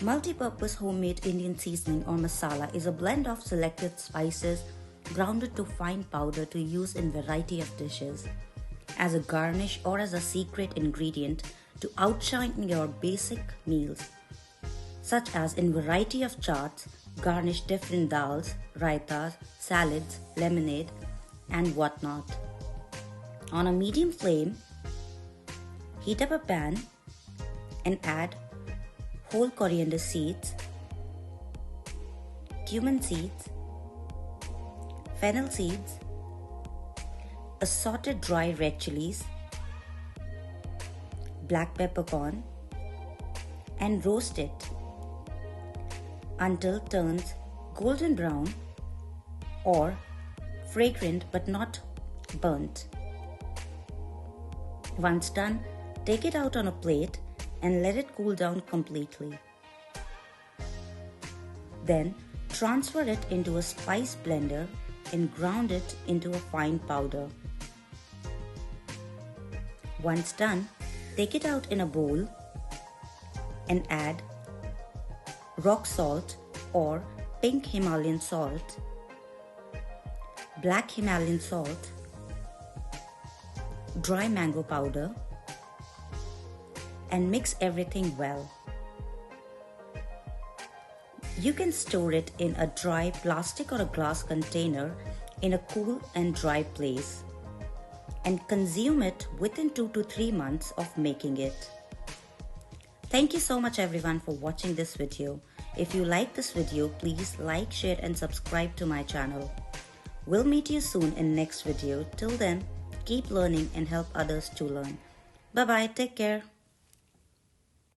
Multipurpose homemade Indian seasoning or masala is a blend of selected spices grounded to fine powder to use in variety of dishes, as a garnish or as a secret ingredient to outshine your basic meals, such as in variety of chaats, garnish different dals, raitas, salads, lemonade, and whatnot. On a medium flame, heat up a pan and add whole coriander seeds, cumin seeds, fennel seeds, assorted dry red chilies, black peppercorn, and roast it until turns golden brown or fragrant but not burnt. Once done, take it out on a plate and let it cool down completely. Then transfer it into a spice blender and ground it into a fine powder. Once done, take it out in a bowl and add rock salt or pink Himalayan salt, black Himalayan salt, dry mango powder, and mix everything well. You can store it in a dry plastic or a glass container in a cool and dry place and consume it within 2 to 3 months of making it. Thank you so much everyone for watching this video. If you like this video, please like, share and subscribe to my channel. We'll meet you soon in next video. Till then, keep learning and help others to learn. Bye bye, take care.